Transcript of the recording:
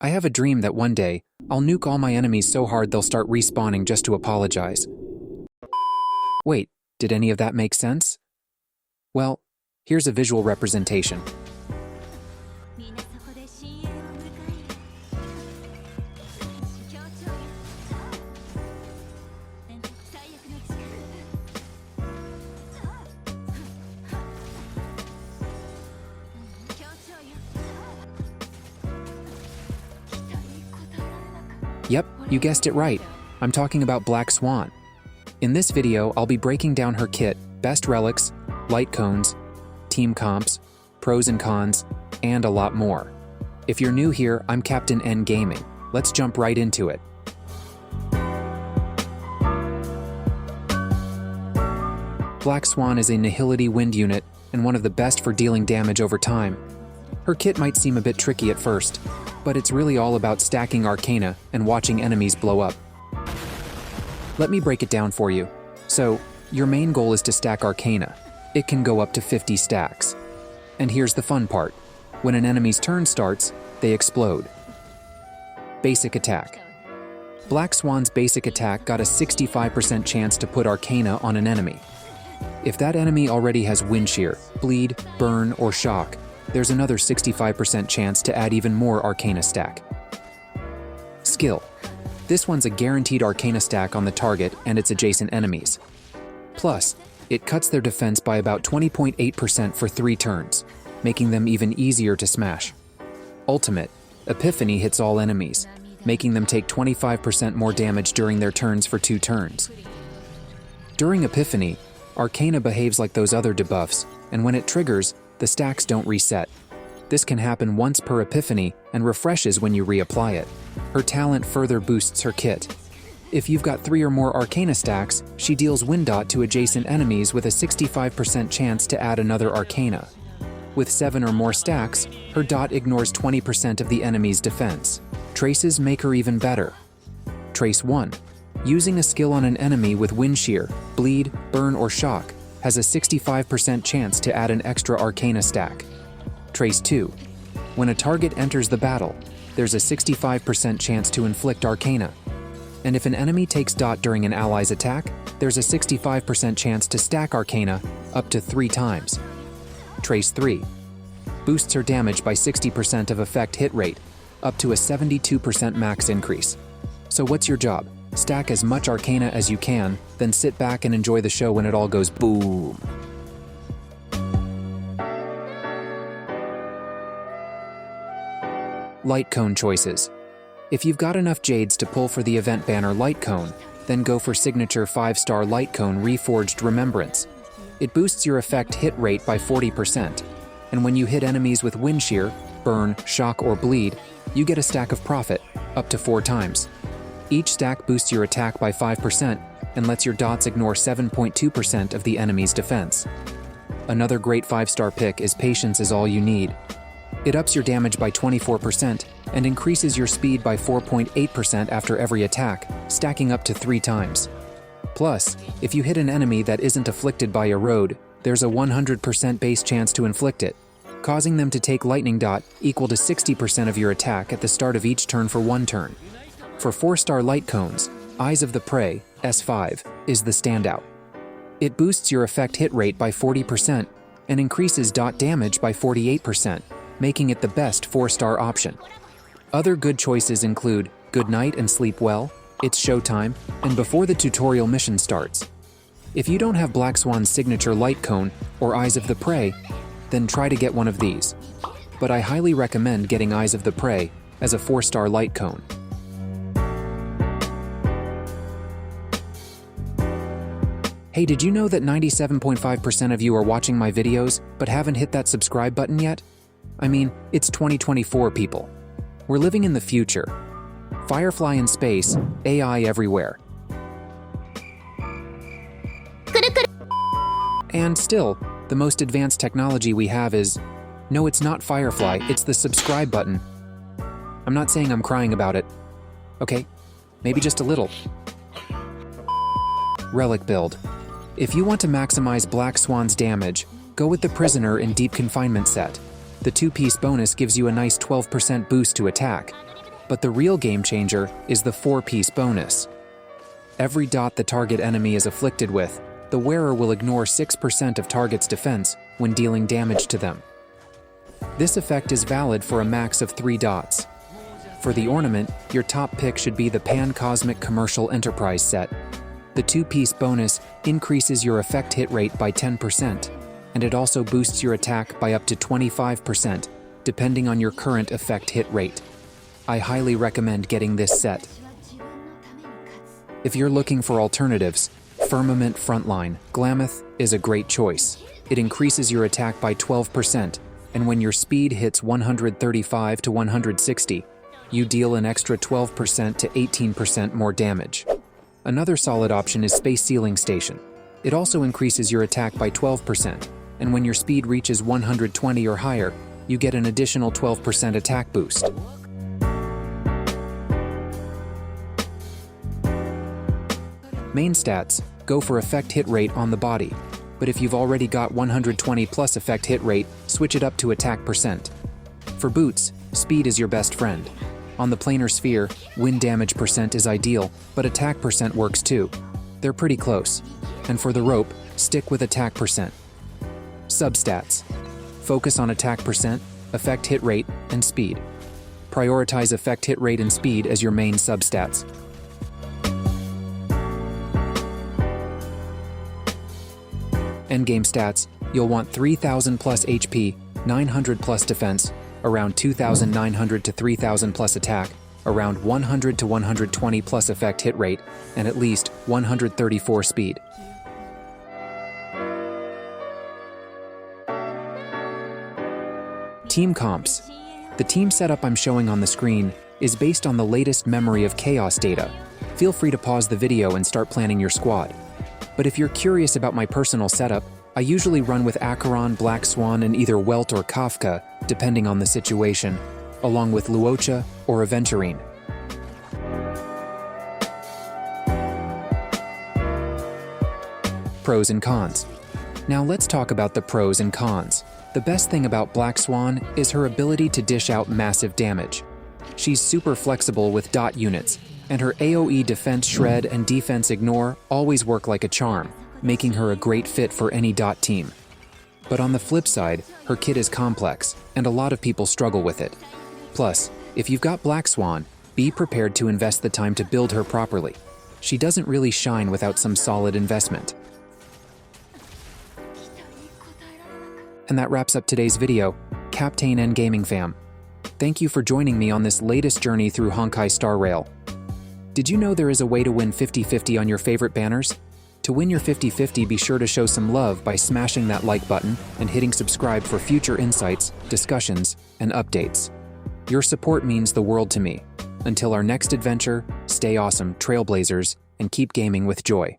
I have a dream that one day, I'll nuke all my enemies so hard they'll start respawning just to apologize. Wait, did any of that make sense? Well, here's a visual representation. Yep, you guessed it right. I'm talking about Black Swan. In this video, I'll be breaking down her kit, best relics, light cones, team comps, pros and cons, and a lot more. If you're new here, I'm Captain N Gaming. Let's jump right into it. Black Swan is a Nihility wind unit and one of the best for dealing damage over time. Her kit might seem a bit tricky at first, but it's really all about stacking Arcana and watching enemies blow up. Let me break it down for you. So, your main goal is to stack Arcana. It can go up to 50 stacks. And here's the fun part. When an enemy's turn starts, they explode. Basic attack. Black Swan's basic attack got a 65% chance to put Arcana on an enemy. If that enemy already has Wind Shear, Bleed, Burn, or Shock, there's another 65% chance to add even more Arcana stack. Skill. This one's a guaranteed Arcana stack on the target and its adjacent enemies. Plus, it cuts their defense by about 20.8% for 3 turns, making them even easier to smash. Ultimate. Epiphany hits all enemies, making them take 25% more damage during their turns for 2 turns. During Epiphany, Arcana behaves like those other debuffs, and when it triggers, the stacks don't reset. This can happen once per Epiphany and refreshes when you reapply it. Her talent further boosts her kit. If you've got 3 or more Arcana stacks, she deals Wind Dot to adjacent enemies with a 65% chance to add another Arcana. With 7 or more stacks, her dot ignores 20% of the enemy's defense. Traces make her even better. Trace 1. Using a skill on an enemy with Wind Shear, Bleed, Burn, or Shock has a 65% chance to add an extra Arcana stack. Trace 2. When a target enters the battle, there's a 65% chance to inflict Arcana. And if an enemy takes dot during an ally's attack, there's a 65% chance to stack Arcana up to 3 times. Trace 3. Boosts her damage by 60% of effect hit rate, up to a 72% max increase. So what's your job? Stack as much Arcana as you can, then sit back and enjoy the show when it all goes boom. Light cone choices. If you've got enough Jades to pull for the event banner light cone, then go for signature 5-star light cone Reforged Remembrance. It boosts your effect hit rate by 40%, and when you hit enemies with Wind Shear, Burn, Shock, or Bleed, you get a stack of Profit, up to 4 times. Each stack boosts your attack by 5% and lets your dots ignore 7.2% of the enemy's defense. Another great 5-star pick is Patience is All You Need. It ups your damage by 24% and increases your speed by 4.8% after every attack, stacking up to 3 times. Plus, if you hit an enemy that isn't afflicted by Erode, there's a 100% base chance to inflict it, causing them to take Lightning Dot equal to 60% of your attack at the start of each turn for 1 turn. For 4-star light cones, Eyes of the Prey, S5, is the standout. It boosts your effect hit rate by 40% and increases dot damage by 48%, making it the best 4-star option. Other good choices include Good Night and Sleep Well, It's Showtime, and Before the Tutorial Mission Starts. If you don't have Black Swan's signature light cone or Eyes of the Prey, then try to get one of these. But I highly recommend getting Eyes of the Prey as a 4-star light cone. Hey, did you know that 97.5% of you are watching my videos but haven't hit that subscribe button yet? I mean, it's 2024, people. We're living in the future. Firefly in space, AI everywhere. And still, the most advanced technology we have is... No, it's not Firefly, it's the subscribe button. I'm not saying I'm crying about it. Okay, maybe just a little. Relic build. If you want to maximize Black Swan's damage, go with the Prisoner in Deep Confinement set. The 2-piece bonus gives you a nice 12% boost to attack. But the real game changer is the 4-piece bonus. Every dot the target enemy is afflicted with, the wearer will ignore 6% of target's defense when dealing damage to them. This effect is valid for a max of 3 dots. For the ornament, your top pick should be the Pan-Cosmic Commercial Enterprise set. The 2-piece bonus increases your effect hit rate by 10%, and it also boosts your attack by up to 25%, depending on your current effect hit rate. I highly recommend getting this set. If you're looking for alternatives, Firmament Frontline Glamoth is a great choice. It increases your attack by 12%, and when your speed hits 135 to 160, you deal an extra 12% to 18% more damage. Another solid option is Space Sealing Station. It also increases your attack by 12%, and when your speed reaches 120 or higher, you get an additional 12% attack boost. Main stats go for effect hit rate on the body, but if you've already got 120 plus effect hit rate, switch it up to attack percent. For boots, speed is your best friend. On the planar sphere, wind damage percent is ideal, but attack percent works too. They're pretty close. And for the rope, stick with attack percent. Substats. Focus on attack percent, effect hit rate, and speed. Prioritize effect hit rate and speed as your main substats. Endgame stats, you'll want 3000 plus HP, 900 plus defense, around 2900 to 3000 plus attack, around 100 to 120 plus effect hit rate, and at least 134 speed. Team comps. The team setup I'm showing on the screen is based on the latest Memory of Chaos data. Feel free to pause the video and start planning your squad. But if you're curious about my personal setup, I usually run with Acheron, Black Swan, and either Welt or Kafka, depending on the situation, along with Luocha or Aventurine. Pros and cons. Now let's talk about the pros and cons. The best thing about Black Swan is her ability to dish out massive damage. She's super flexible with dot units, and her AoE Defense Shred and Defense Ignore always work like a charm, making her a great fit for any dot team. But on the flip side, her kit is complex, and a lot of people struggle with it. Plus, if you've got Black Swan, be prepared to invest the time to build her properly. She doesn't really shine without some solid investment. And that wraps up today's video, Captain and Gaming Fam. Thank you for joining me on this latest journey through Honkai Star Rail. Did you know there is a way to win 50-50 on your favorite banners? To win your 50-50, be sure to show some love by smashing that like button and hitting subscribe for future insights, discussions, and updates. Your support means the world to me. Until our next adventure, stay awesome, Trailblazers, and keep gaming with joy.